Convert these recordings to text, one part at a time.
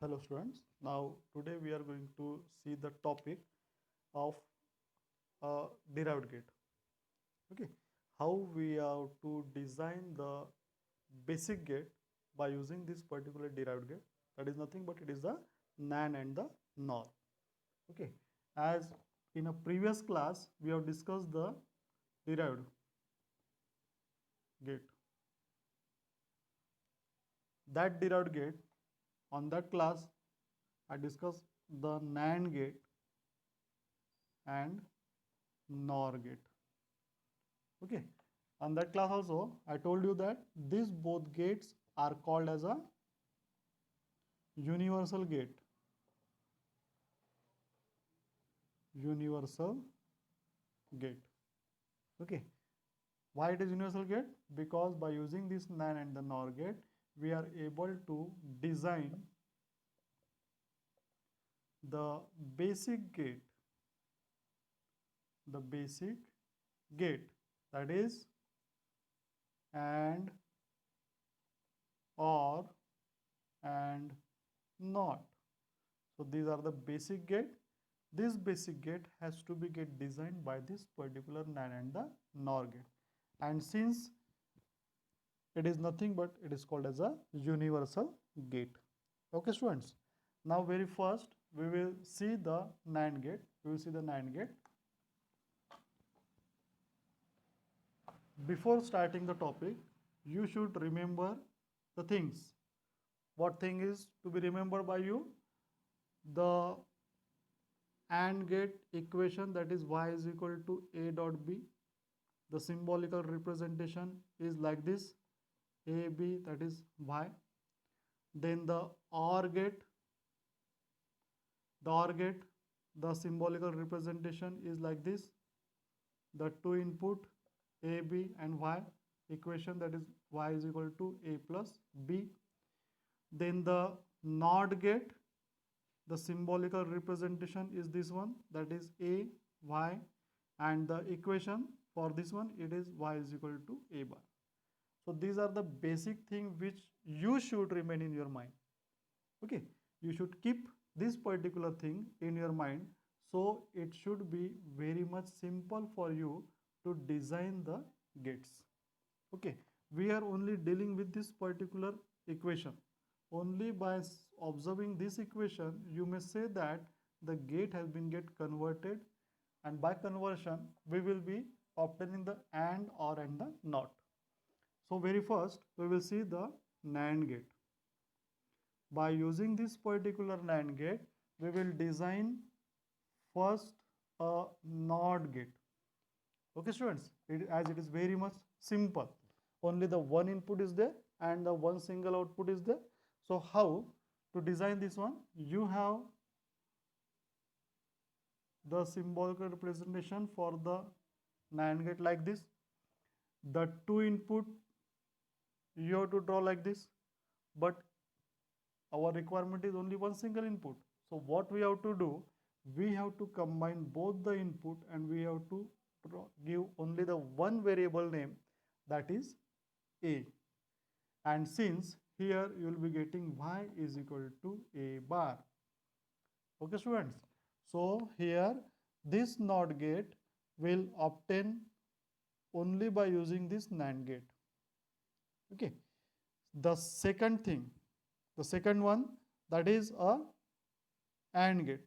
Hello students. Now today we are going to see the topic of derived gate. Okay, how we have to design the basic gate by using this particular derived gate. That is nothing but it is the NAND and the NOR. Okay, as in a previous class we have discussed the derived gate. That derived gate, on that class I discussed the NAND gate and NOR gate. Okay, on that class also I told you that these both gates are called as a universal gate. Universal gate. Okay, why it is universal gate? Because by using this NAND and the NOR gate we are able to design the basic gate, that is AND, OR and NOT. So these are the basic gate. This basic gate has to be get designed by this particular NAND and the NOR gate. And since it is nothing but it is called as a universal gate. Okay students. Now very first we will see the NAND gate. We will see the NAND gate. Before starting the topic, you should remember the things. What thing is to be remembered by you? The AND gate equation, that is y is equal to a dot b. The symbolical representation is like this, a b, that is y. Then the OR gate, the symbolical representation is like this, the two input a b and y equation, that is y is equal to a plus b. Then the NOT gate, the symbolical representation is this one, that is a, y, and the equation for this one, it is y is equal to a bar. So these are the basic thing which you should remain in your mind. Okay, you should keep this particular thing in your mind, so it should be very much simple for you to design the gates. Okay, we are only dealing with this particular equation. Only by observing this equation you may say that the gate has been get converted, and by conversion we will be obtaining the AND, OR and the NOT. So very first we will see the NAND gate. By using this particular NAND gate we will design first a NOT gate. Okay students, as it is very much simple. Only the one input is there and the one single output is there. So how to design this one? You have the symbolical representation for the NAND gate like this. The two input you have to draw like this, but our requirement is only one single input. So what we have to do? We have to combine both the input and we have to give only the one variable name, that is a. And since here you will be getting y is equal to a bar. Okay students, so here this NOT gate will obtain only by using this NAND gate. Okay, the second one, that is a AND gate.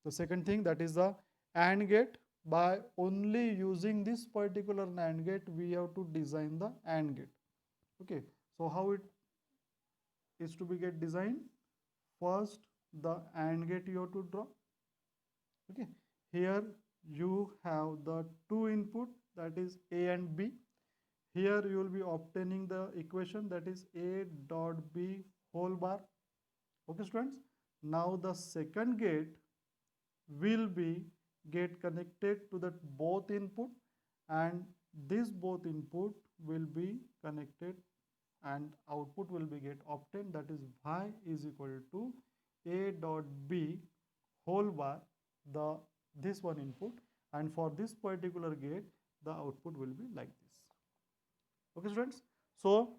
The second thing, that is the AND gate. By only using this particular NAND gate we have to design the AND gate. Okay, so how it is to be get designed? First the AND gate you have to draw. Okay, here you have the two input, that is a and b. Here you will be obtaining the equation, that is a dot b whole bar. Okay students, now the second gate will be get connected to that both input, and this both input will be connected and output will be get obtained, that is y is equal to a dot b whole bar, the this one input, and for this particular gate the output will be like this. Okay students, so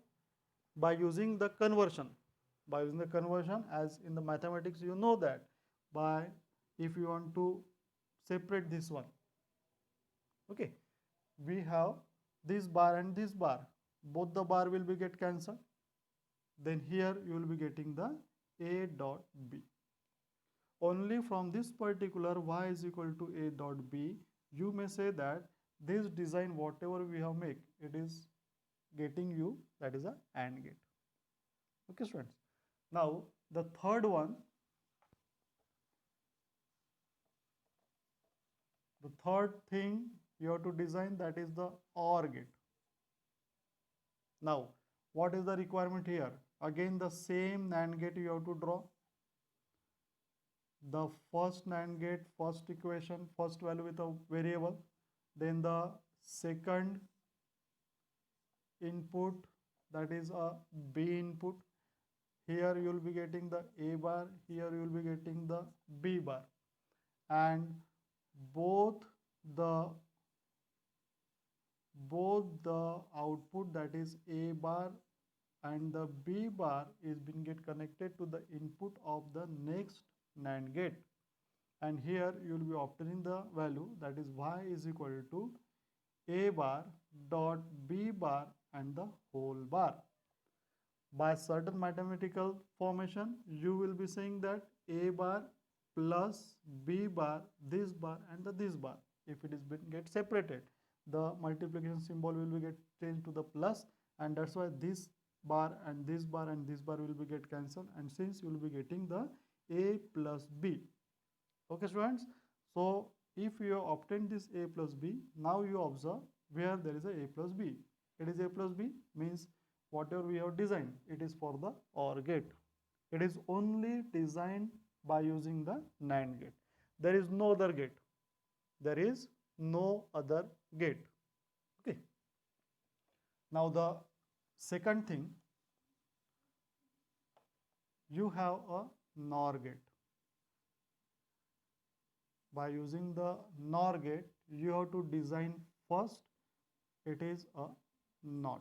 by using the conversion, by using the conversion, as in the mathematics you know that by if you want to separate this one, okay, we have this bar and this bar, both the bar will be get cancelled, then here you will be getting the a dot b. Only from this particular y is equal to a dot b, you may say that this design whatever we have make, it is getting you, that is a AND gate. Okay students, now the third one, the third thing you have to design, that is the OR gate. Now what is the requirement here? Again the same NAND gate you have to draw. The first NAND gate, first equation, first value with a variable, then the second input, that is a B input. Here you will be getting the A bar, here you will be getting the B bar, and both the output, that is A bar and the B bar, is being get connected to the input of the next NAND gate, and here you will be obtaining the value, that is y is equal to A bar dot B bar and the whole bar. By certain mathematical formation, you will be saying that A bar plus B bar, this bar and this bar. If it is been get separated, the multiplication symbol will be get changed to the plus, and that's why this bar and this bar and this bar will be get cancelled, and since you will be getting the A plus B. Okay students, so if you obtain this A plus B, now you observe where there is a plus B. It is A plus B means whatever we have designed, it is for the OR gate. It is only designed by using the NAND gate. There is no other gate. There is no other gate. Okay. Now the second thing, you have a NOR gate. By using the NOR gate, you have to design first, it is a NOT.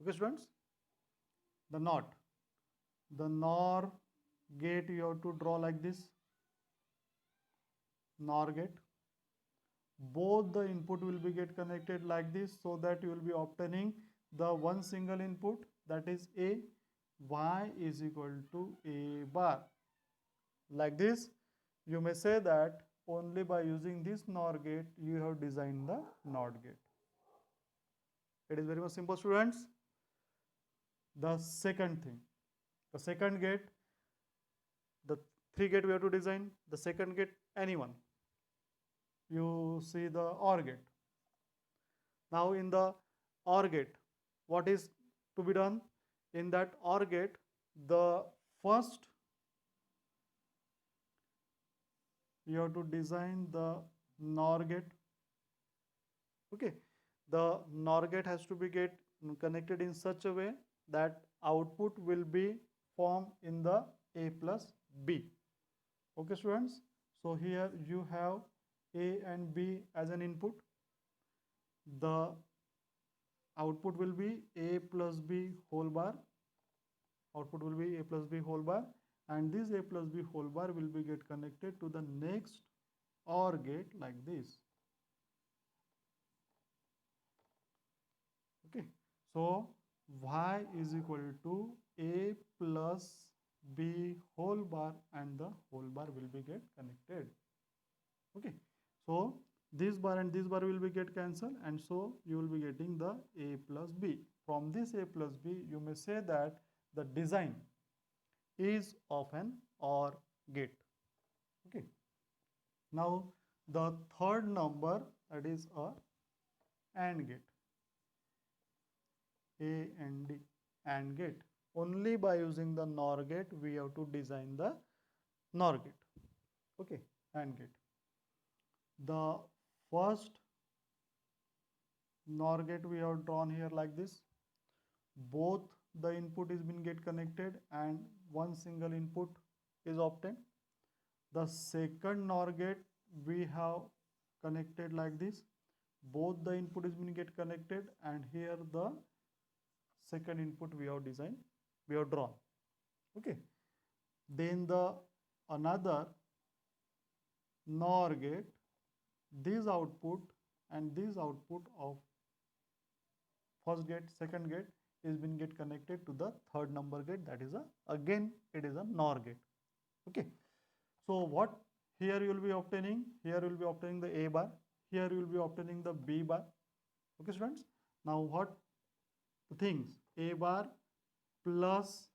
Okay students, the NOT, the NOR gate you have to draw like this, NOR gate. Both the input will be get connected like this, so that you will be obtaining the one single input, that is A, y is equal to A bar. Like this, you may say that only by using this NOR gate you have designed the NOT gate. It is very much simple students. The second thing, the second gate, the three gate we have to design, the second gate anyone. You see the OR gate. Now in the OR gate, what is to be done? In that OR gate, the first you have to design the NOR gate. Okay, the NOR gate has to be get connected in such a way that output will be formed in the A plus B. Okay students, so here you have A and B as an input. The output will be A plus B whole bar. Output will be A plus B whole bar, and this A plus B whole bar will be get connected to the next OR gate like this. Okay, so y is equal to A plus B whole bar, and the whole bar will be get connected. Okay, so this bar and this bar will be get cancelled, and so you will be getting the A plus B. From this A plus B, you may say that the design is of an OR gate. Okay, now the third number, that is a AND gate. A and D, AND gate. Only by using the NOR gate we have to design the NOR gate. Okay, AND gate. The first NOR gate we have drawn here like this. Both the input is been get connected and one single input is obtained. The second NOR gate we have connected like this. Both the input is been get connected, and here the second input we have designed we have drawn. Okay. Then the another NOR gate, this output and this output of first gate, second gate is been get connected to the third number gate, that is a again it is a NOR gate. Okay. So what here you will be obtaining? Here you will be obtaining the A bar. Here you will be obtaining the B bar. Okay, students. Now what the things? A bar plus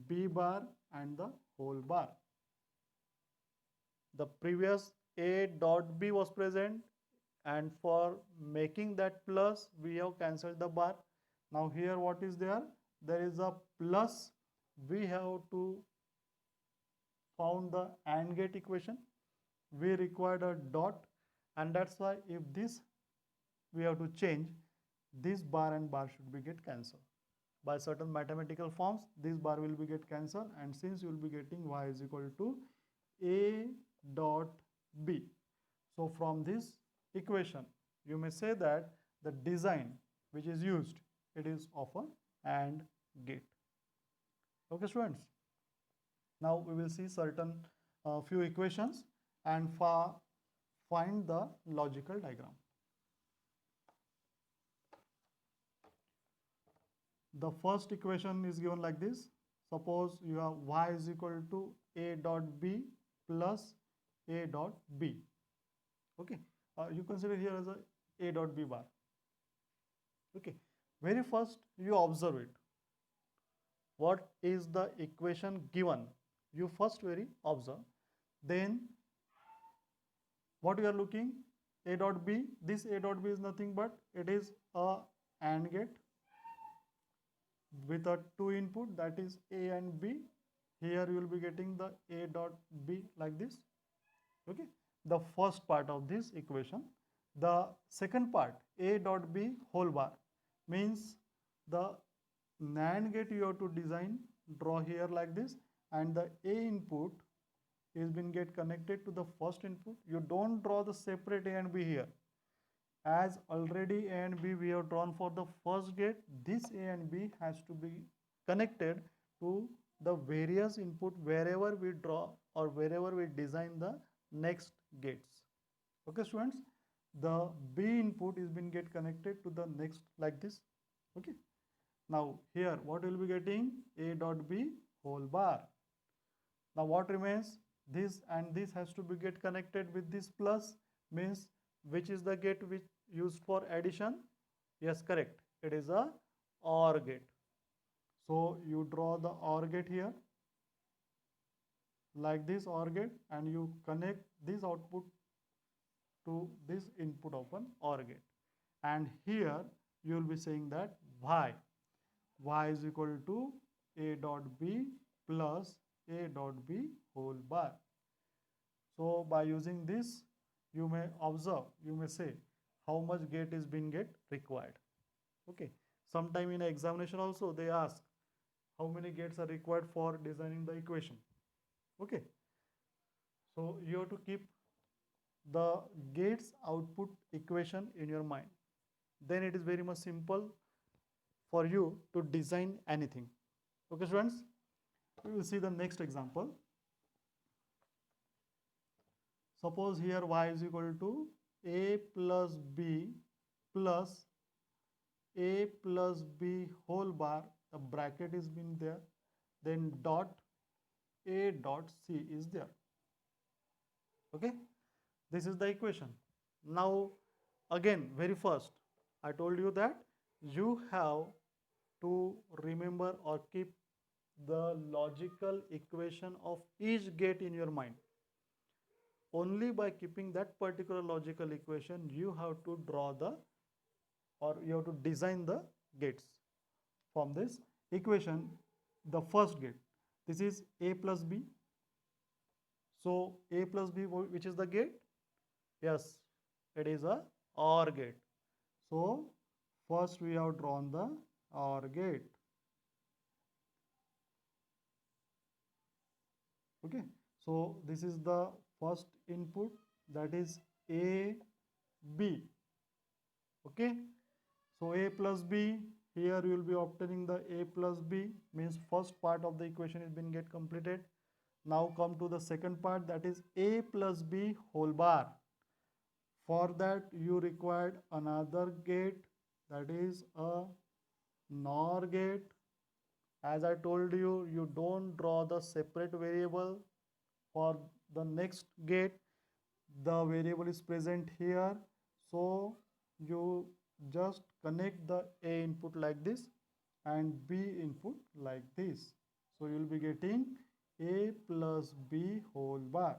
B bar and the whole bar. The previous A dot B was present, and for making that plus we have cancelled the bar. Now here what is there? There is a plus. We have to found the AND gate equation. We required a dot, and that's why if this we have to change, this bar and bar should be get cancelled. By certain mathematical forms, this bar will be get cancelled, and since you will be getting y is equal to A dot B. So from this equation, you may say that the design which is used, it is of a AND gate. Okay, students. Now we will see certain few equations and find the logical diagram. The first equation is given like this. Suppose you have y is equal to A dot B plus A dot B. Okay, you consider here as a dot B bar. Okay, very first you observe it. What is the equation given? You first very observe. Then what you are looking? A dot B. This A dot B is nothing but it is a AND gate with a two input, that is A and B. Here you will be getting the A dot B like this. Okay, the first part of this equation. The second part, A dot B whole bar, means the NAND gate you have to design, draw here like this, and the A input is been get connected to the first input. You don't draw the separate A and B here. As already A and B we have drawn for the first gate, this A and B has to be connected to the various input wherever we draw or wherever we design the next gates. Okay, students, the B input is been get connected to the next like this. Okay, now here what will be getting? A dot B whole bar. Now what remains? This and this has to be get connected with this plus, means which is the gate which used for addition? Yes, correct. It is a OR gate. So you draw the OR gate here like this OR gate, and you connect this output to this input of an OR gate. And here you will be saying that y is equal to A dot B plus A dot B whole bar. So by using this, you may observe, you may say how much gate is being get required. Okay, sometime in examination also they ask how many gates are required for designing the equation. Okay, so you have to keep the gates output equation in your mind. Then it is very much simple for you to design anything. Okay, students, we will see the next example. Suppose here y is equal to A plus B plus A plus B whole bar, the bracket is been there, then dot A dot C is there. Okay, this is the equation. Now again, very first I told you that you have to remember or keep the logical equation of each gate in your mind. Only by keeping that particular logical equation you have to draw the, or you have to design the gates. From this equation, the first gate, this is A plus B. So A plus B, which is the gate? Yes, it is a OR gate. So first we have drawn the OR gate. Okay, so this is the first input, that is A, B. Okay, so A plus B, here you will be obtaining the a plus b, means first part of the equation is been get completed. Now come to the second part, that is a plus b whole bar. For that you required another gate, that is a NOR gate. As I told you, you don't draw the separate variable for the next gate. The variable is present here, so you just connect the A input like this and B input like this. So you will be getting A plus B whole bar.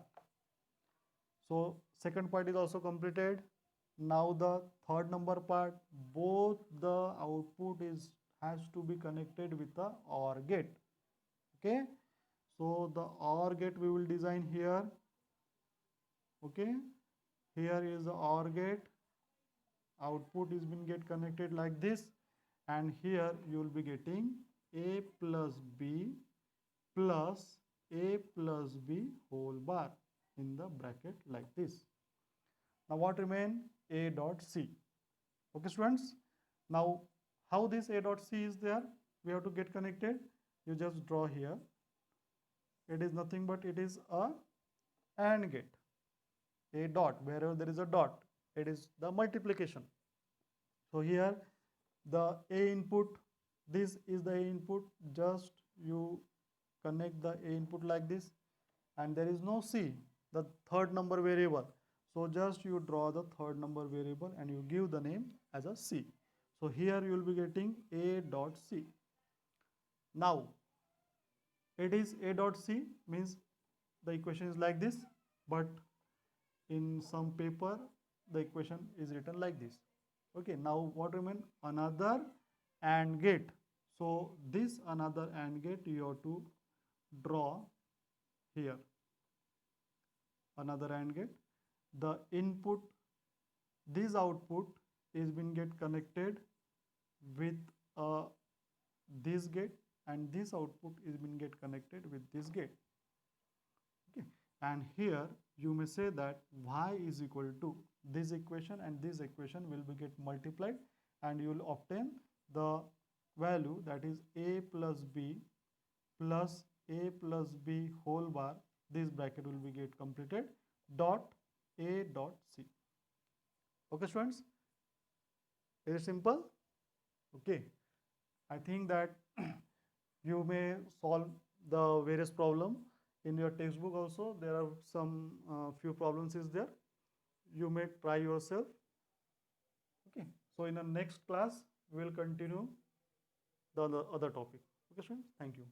So second part is also completed. Now the third number part, both the output has to be connected with the OR gate. Okay, so the OR gate we will design here. Okay, here is the OR gate. Output is been get connected like this, and here you will be getting A plus B plus A plus B whole bar in the bracket like this. Now what remain? A dot C. Okay students, now how this A dot C is there? We have to get connected. You just draw here. It is nothing but it is a AND gate. A dot, wherever there is a dot, it is the multiplication. So here the A input, this is the A input, just you connect the A input like this, and there is no C, the third number variable. So just you draw the third number variable and you give the name as a C. So here you will be getting A dot C. Now it is A dot C, means the equation is like this, but in some paper the equation is written like this. Okay, now what remain? Another AND gate. So this another AND gate you have to draw here. Another AND gate. The input, this output is been get connected with this gate, and this output is been get connected with this gate. Okay, and here you may say that y is equal to this equation, and this equation will be get multiplied, and you will obtain the value, that is a plus b plus a plus b whole bar, this bracket will be get completed, dot a dot c. Okay students, is it simple? Okay, I think that you may solve the various problem in your textbook also. There are some few problems is there, you may try yourself. Okay, so in the next class we will continue the other topic. Okay students, thank you.